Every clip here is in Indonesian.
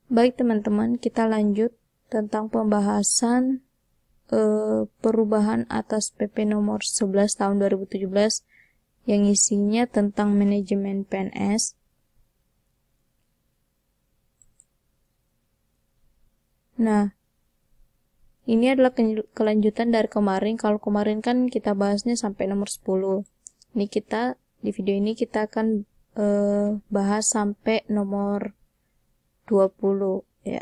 Baik teman-teman, kita lanjut tentang pembahasan perubahan atas PP nomor 11 tahun 2017 yang isinya tentang manajemen PNS. Nah, ini adalah kelanjutan dari kemarin. Kalau kemarin kan kita bahasnya sampai nomor 10. Ini di video ini kita akan bahas sampai nomor 20 ya.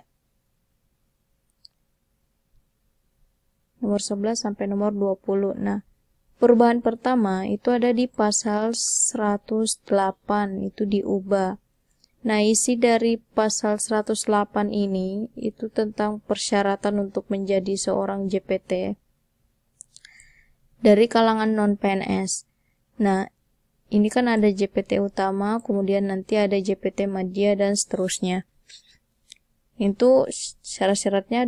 Nomor 11 sampai nomor 20. Nah, perubahan pertama itu ada di pasal 108, itu diubah. Nah, isi dari pasal 108 ini itu tentang persyaratan untuk menjadi seorang JPT dari kalangan non-PNS. Nah, ini kan ada JPT utama, kemudian nanti ada JPT madya dan seterusnya. Itu syarat-syaratnya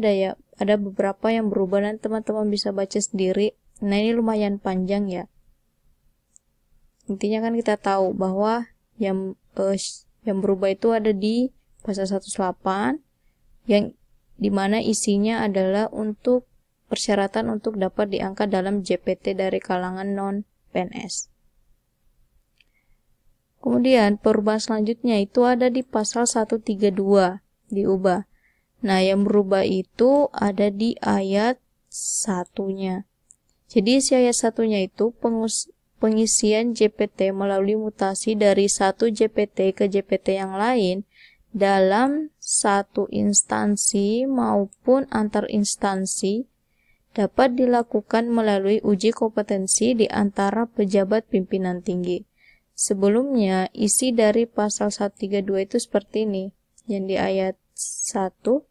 ada beberapa yang berubah dan teman-teman bisa baca sendiri. Nah, ini lumayan panjang ya. Intinya kan kita tahu bahwa yang berubah itu ada di pasal 108 yang dimana isinya adalah untuk persyaratan untuk dapat diangkat dalam JPT dari kalangan non-PNS. Kemudian perubahan selanjutnya itu ada di pasal 132 diubah. Nah, yang berubah itu ada di ayat 1-nya. Jadi isi ayat 1-nya itu pengisian JPT melalui mutasi dari satu JPT ke JPT yang lain dalam satu instansi maupun antar instansi dapat dilakukan melalui uji kompetensi di antara pejabat pimpinan tinggi. Sebelumnya, isi dari pasal 132 itu seperti ini. Yang di ayat 1,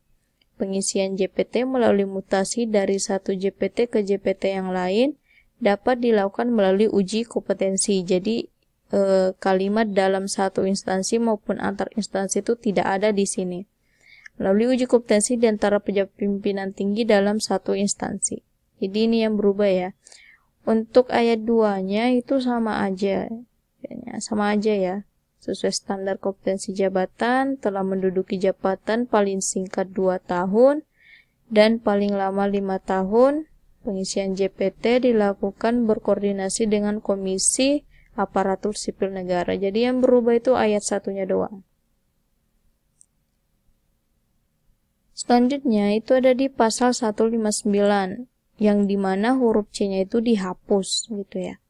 pengisian JPT melalui mutasi dari satu JPT ke JPT yang lain dapat dilakukan melalui uji kompetensi. Jadi kalimat dalam satu instansi maupun antar instansi itu tidak ada di sini. Melalui uji kompetensi di antara pejabat pimpinan tinggi dalam satu instansi. Jadi ini yang berubah ya. Untuk ayat 2-nya itu sama aja ya. Sesuai standar kompetensi jabatan, telah menduduki jabatan paling singkat 2 tahun dan paling lama 5 tahun. Pengisian JPT dilakukan berkoordinasi dengan Komisi Aparatur Sipil Negara. Jadi yang berubah itu ayat 1-nya doang. Selanjutnya itu ada di pasal 159 yang dimana huruf C-nya itu dihapus gitu ya.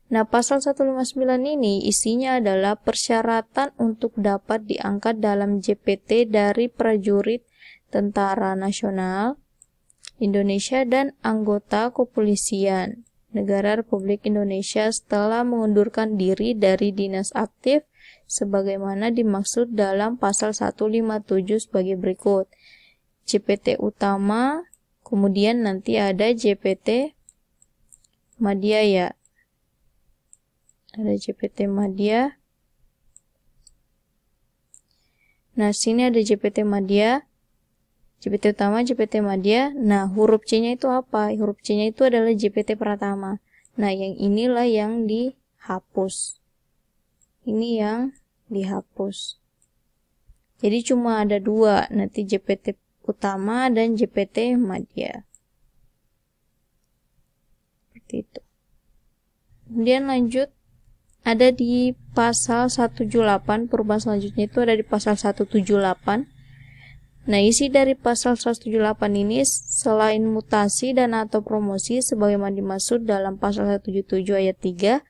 Nah, pasal 159 ini isinya adalah persyaratan untuk dapat diangkat dalam JPT dari prajurit Tentara Nasional Indonesia dan anggota kepolisian Negara Republik Indonesia setelah mengundurkan diri dari dinas aktif sebagaimana dimaksud dalam pasal 157 sebagai berikut. JPT utama, kemudian nanti ada JPT madya ya. Ada JPT madya. Nah, sini ada JPT madya. JPT utama, JPT madya. Nah, huruf C-nya itu apa? Huruf C-nya itu adalah JPT Pratama. Nah, yang inilah yang dihapus. Ini yang dihapus. Jadi cuma ada 2, nanti JPT utama dan JPT madya. Seperti itu. Kemudian lanjut. Ada di pasal 178, perubahan selanjutnya itu ada di pasal 178. Nah, isi dari pasal 178 ini selain mutasi dan atau promosi sebagaimana dimaksud dalam pasal 177 ayat 3,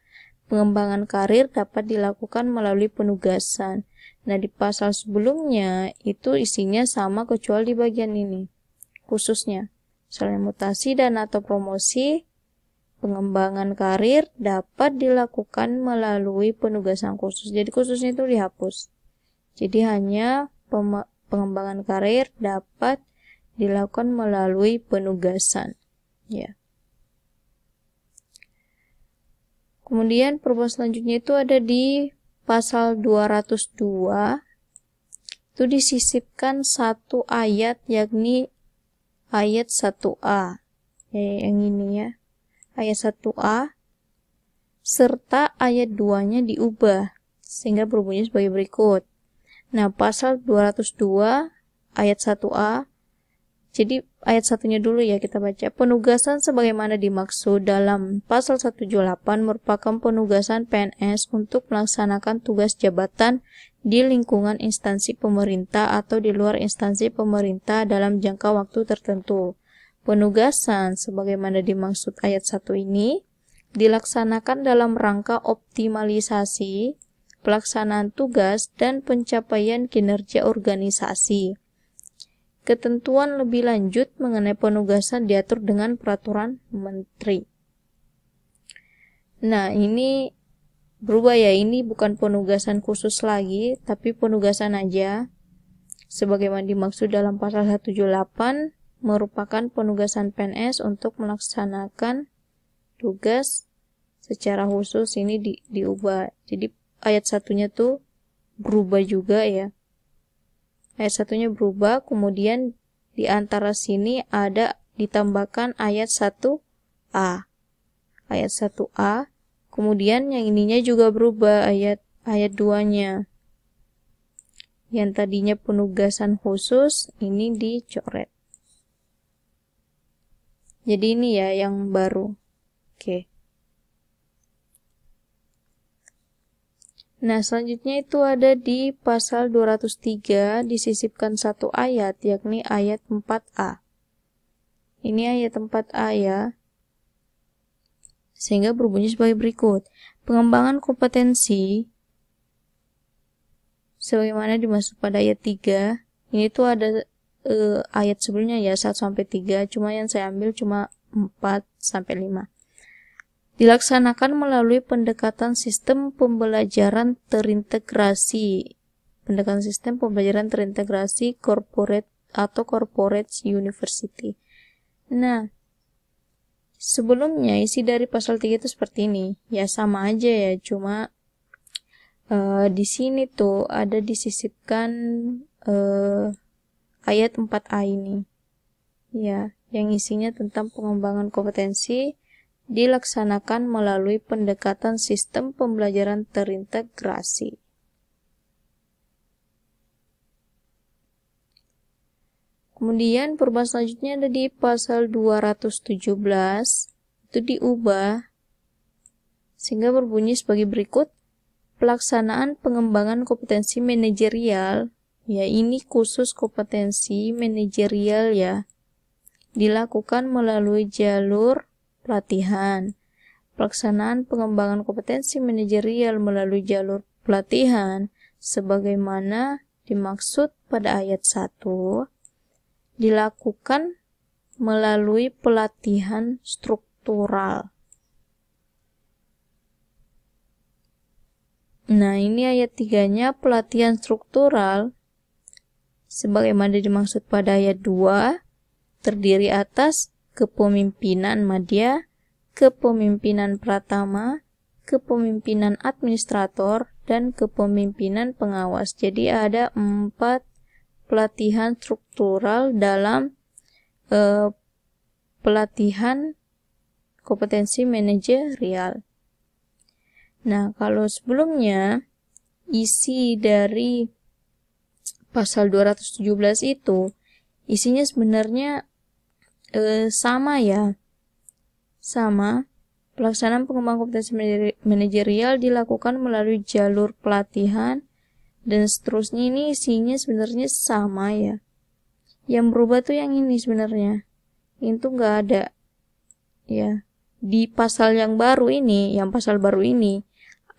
pengembangan karir dapat dilakukan melalui penugasan. Nah, di pasal sebelumnya itu isinya sama kecuali di bagian ini. Khususnya, selain mutasi dan atau promosi, pengembangan karir dapat dilakukan melalui penugasan khusus. Jadi khususnya itu dihapus. Jadi hanya pengembangan karir dapat dilakukan melalui penugasan. Ya. Kemudian perubahan selanjutnya itu ada di pasal 202. Itu disisipkan satu ayat yakni ayat 1A. Yang ini ya. Ayat 1A serta ayat 2-nya diubah sehingga berbunyi sebagai berikut. Nah, pasal 202 ayat 1A. Jadi ayat satunya dulu ya kita baca. Penugasan sebagaimana dimaksud dalam pasal 178 merupakan penugasan PNS untuk melaksanakan tugas jabatan di lingkungan instansi pemerintah atau di luar instansi pemerintah dalam jangka waktu tertentu. Penugasan sebagaimana dimaksud ayat 1 ini dilaksanakan dalam rangka optimalisasi pelaksanaan tugas dan pencapaian kinerja organisasi. Ketentuan lebih lanjut mengenai penugasan diatur dengan peraturan menteri. Nah, ini berubah ya, ini bukan penugasan khusus lagi, tapi penugasan aja. Sebagaimana dimaksud dalam pasal 178 merupakan penugasan PNS untuk melaksanakan tugas secara khusus. Ini diubah. Jadi ayat satunya tuh berubah juga ya. Ayat satunya berubah, kemudian di antara sini ada ditambahkan ayat 1A. Ayat 1A, kemudian yang ininya juga berubah, ayat 2-nya. Yang tadinya penugasan khusus, ini dicoret. Jadi ini ya yang baru. Oke. Nah, selanjutnya itu ada di pasal 203 disisipkan satu ayat, yakni ayat 4A. Ini ayat 4A ya. Sehingga berbunyi sebagai berikut. Pengembangan kompetensi sebagaimana dimaksud pada ayat 3. Ini tuh ada ayat sebelumnya ya, 1-3, cuma yang saya ambil cuma 4-5. Dilaksanakan melalui pendekatan sistem pembelajaran terintegrasi. Pendekatan sistem pembelajaran terintegrasi corporate atau corporate university. Nah, sebelumnya isi dari pasal 3 itu seperti ini. Ya sama aja ya, cuma di sini tuh ada disisipkan ayat 4A ini. Ya, yang isinya tentang pengembangan kompetensi dilaksanakan melalui pendekatan sistem pembelajaran terintegrasi. Kemudian perubahan selanjutnya ada di pasal 217, itu diubah sehingga berbunyi sebagai berikut. Pelaksanaan pengembangan kompetensi manajerial, ya ini khusus kompetensi manajerial ya, dilakukan melalui jalur pelatihan. Pelaksanaan pengembangan kompetensi manajerial melalui jalur pelatihan sebagaimana dimaksud pada ayat 1 dilakukan melalui pelatihan struktural. Nah, ini ayat 3-nya pelatihan struktural sebagaimana dimaksud pada ayat 2 terdiri atas kepemimpinan madya, kepemimpinan pratama, kepemimpinan administrator, dan kepemimpinan pengawas. Jadi ada 4 pelatihan struktural dalam pelatihan kompetensi manajerial. Nah, kalau sebelumnya isi dari pasal 217 itu isinya sebenarnya sama ya. Sama. Pelaksanaan pengembangan kompetensi manajerial dilakukan melalui jalur pelatihan dan seterusnya. Ini isinya sebenarnya sama ya. Yang berubah tuh yang ini sebenarnya. Itu nggak ada. Ya. Di pasal yang baru ini, yang pasal baru ini,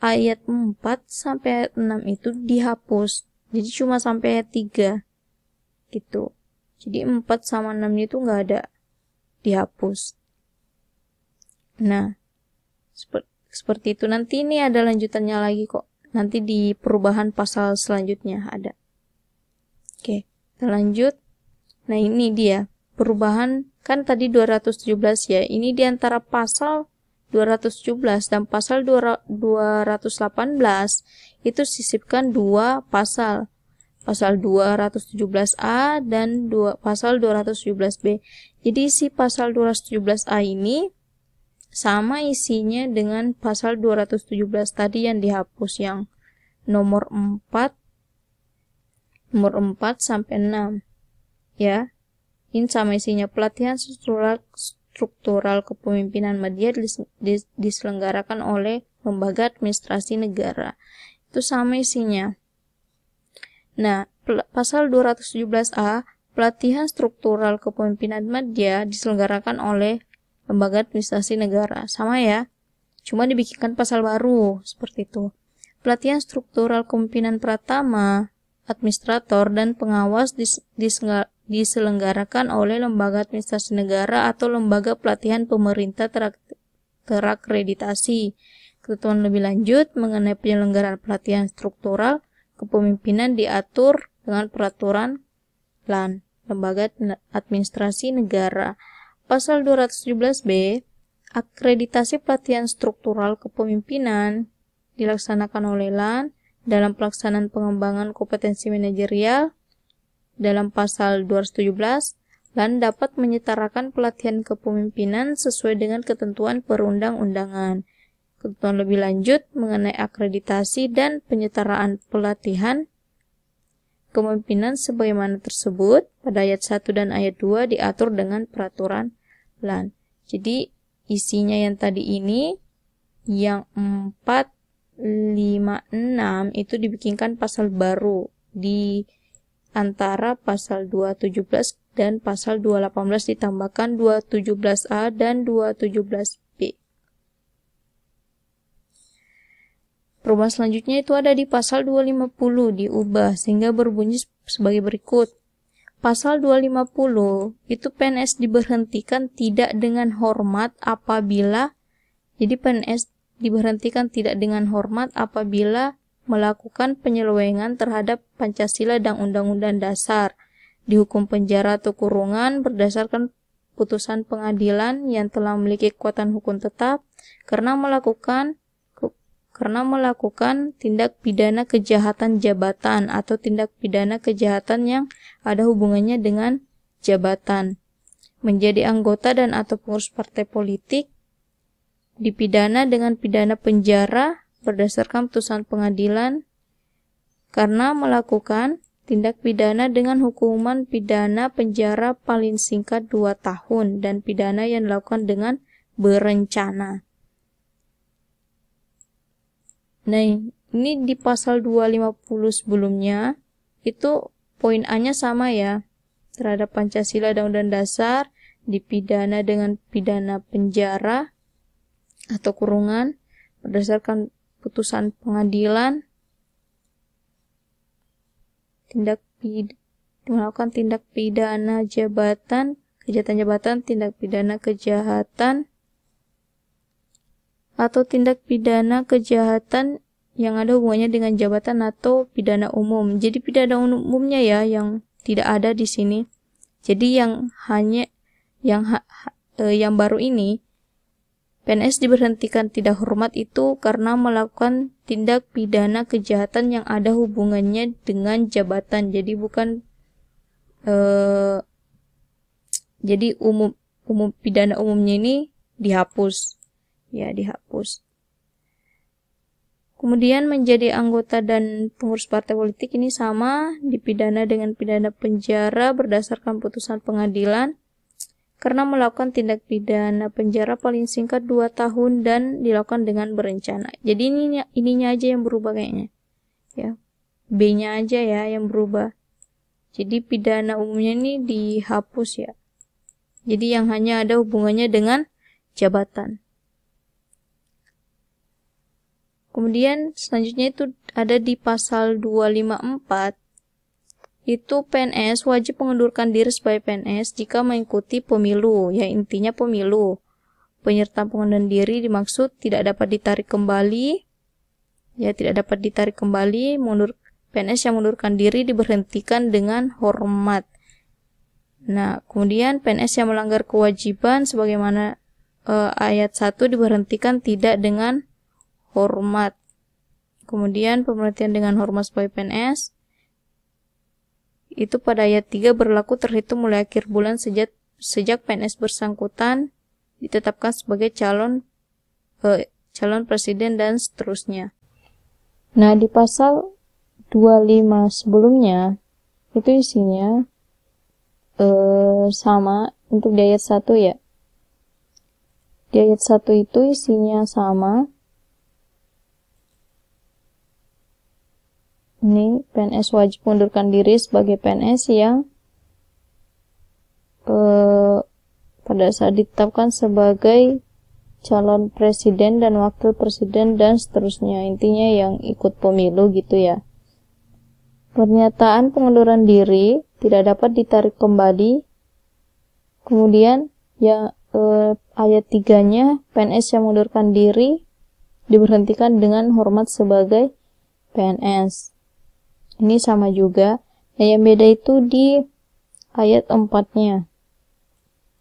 ayat 4 sampai ayat 6 itu dihapus. Jadi cuma sampai ayat 3. Gitu. Jadi 4 sama 6 itu nggak ada, dihapus. Nah, seperti itu. Nanti ini ada lanjutannya lagi kok. Nanti di perubahan pasal selanjutnya ada. Oke, kita lanjut. Nah, ini dia. Perubahan, kan tadi 217 ya. Ini di antara pasal 217 dan pasal 218 itu sisipkan 2 pasal. Pasal 217A dan pasal 217B. Jadi si pasal 217A ini sama isinya dengan pasal 217 tadi yang dihapus, yang nomor 4 sampai 6. ya. Ini sama isinya, pelatihan struktural kepemimpinan media diselenggarakan oleh lembaga administrasi negara. Itu sama isinya. Nah, pasal 217A, pelatihan struktural kepemimpinan media diselenggarakan oleh lembaga administrasi negara. Sama ya, cuma dibikinkan pasal baru, seperti itu. Pelatihan struktural kepemimpinan pratama, administrator, dan pengawas diselenggarakan oleh lembaga administrasi negara atau lembaga pelatihan pemerintah terakreditasi. Ketentuan lebih lanjut mengenai penyelenggaraan pelatihan struktural kepemimpinan diatur dengan peraturan LAN, Lembaga Administrasi Negara. Pasal 217B, akreditasi pelatihan struktural kepemimpinan dilaksanakan oleh LAN dalam pelaksanaan pengembangan kompetensi manajerial. Dalam pasal 217, LAN dapat menyetarakan pelatihan kepemimpinan sesuai dengan ketentuan perundang-undangan. Ketentuan lebih lanjut mengenai akreditasi dan penyetaraan pelatihan kepemimpinan sebagaimana tersebut pada ayat 1 dan ayat 2 diatur dengan peraturan LAN. Jadi isinya yang tadi ini, yang 4, 5, 6 itu dibikinkan pasal baru di antara pasal 217 dan pasal 218 ditambahkan 217A dan 217B. Perubahan selanjutnya itu ada di pasal 250, diubah sehingga berbunyi sebagai berikut. Pasal 250 itu PNS diberhentikan tidak dengan hormat apabila, jadi PNS diberhentikan tidak dengan hormat apabila melakukan penyelewengan terhadap Pancasila dan Undang-Undang Dasar, dihukum penjara atau kurungan berdasarkan putusan pengadilan yang telah memiliki kekuatan hukum tetap karena melakukan tindak pidana kejahatan jabatan atau tindak pidana kejahatan yang ada hubungannya dengan jabatan, menjadi anggota dan atau pengurus partai politik, dipidana dengan pidana penjara berdasarkan putusan pengadilan karena melakukan tindak pidana dengan hukuman pidana penjara paling singkat 2 tahun dan pidana yang dilakukan dengan berencana. Nah, ini di pasal 250 sebelumnya itu poin A-nya sama ya, terhadap Pancasila dan Undang-Undang Dasar dipidana dengan pidana penjara atau kurungan berdasarkan putusan pengadilan, melakukan tindak pidana jabatan, kejahatan jabatan, tindak pidana kejahatan atau tindak pidana kejahatan yang ada hubungannya dengan jabatan atau pidana umum. Jadi pidana umumnya ya yang tidak ada di sini. Jadi yang baru ini PNS diberhentikan tidak hormat itu karena melakukan tindak pidana kejahatan yang ada hubungannya dengan jabatan. Jadi bukan jadi pidana umumnya ini dihapus. Ya, dihapus. Kemudian menjadi anggota dan pengurus partai politik ini sama, dipidana dengan pidana penjara berdasarkan putusan pengadilan karena melakukan tindak pidana penjara paling singkat 2 tahun dan dilakukan dengan berencana. Jadi ininya aja yang berubah kayaknya. Ya. B-nya aja ya yang berubah. Jadi pidana umumnya ini dihapus ya. Jadi yang hanya ada hubungannya dengan jabatan. Kemudian selanjutnya itu ada di pasal 254. Itu PNS wajib mengundurkan diri sebagai PNS jika mengikuti pemilu, ya intinya pemilu. Penyertaan pengunduran diri dimaksud tidak dapat ditarik kembali, ya tidak dapat ditarik kembali. PNS yang mengundurkan diri diberhentikan dengan hormat. Nah, kemudian PNS yang melanggar kewajiban sebagaimana ayat 1 diberhentikan tidak dengan hormat. Kemudian pemberhentian dengan hormat sebagai PNS itu pada ayat 3 berlaku terhitung mulai akhir bulan sejak PNS bersangkutan ditetapkan sebagai calon presiden dan seterusnya. Nah, di pasal 25 sebelumnya itu isinya sama untuk di ayat 1 ya. Di ayat 1 itu isinya sama. Ini PNS wajib mengundurkan diri sebagai PNS yang pada saat ditetapkan sebagai calon presiden dan wakil presiden dan seterusnya. Intinya yang ikut pemilu gitu ya. Pernyataan pengunduran diri tidak dapat ditarik kembali. Kemudian ya ayat 3-nya PNS yang mengundurkan diri diberhentikan dengan hormat sebagai PNS. Ini sama juga. Nah, yang beda itu di ayat 4-nya.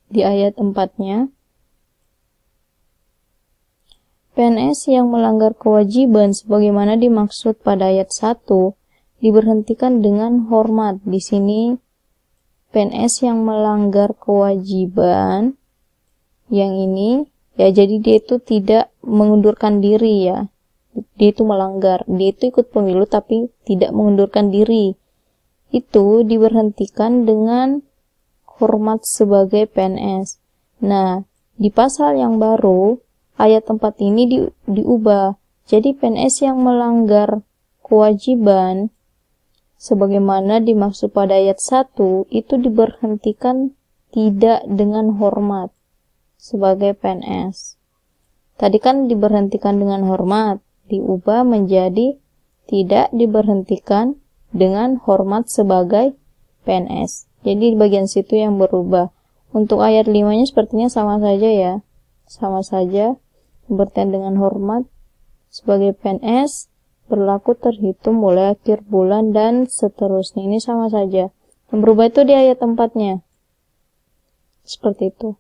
Di ayat 4-nya PNS yang melanggar kewajiban sebagaimana dimaksud pada ayat 1 diberhentikan dengan hormat. Di sini PNS yang melanggar kewajiban yang ini ya, jadi dia itu tidak mengundurkan diri ya. Dia itu melanggar. Dia itu ikut pemilu tapi tidak mengundurkan diri. Itu diberhentikan dengan hormat sebagai PNS. Nah, di pasal yang baru ayat 4 ini diubah. Jadi PNS yang melanggar kewajiban sebagaimana dimaksud pada ayat 1 itu diberhentikan tidak dengan hormat sebagai PNS. Tadi kan diberhentikan dengan hormat, diubah menjadi tidak diberhentikan dengan hormat sebagai PNS. Jadi di bagian situ yang berubah. Untuk ayat 5-nya sepertinya sama saja ya. Sama saja, diberhentikan dengan hormat sebagai PNS berlaku terhitung mulai akhir bulan dan seterusnya. Ini sama saja. Yang berubah itu di ayat 4-nya. Seperti itu.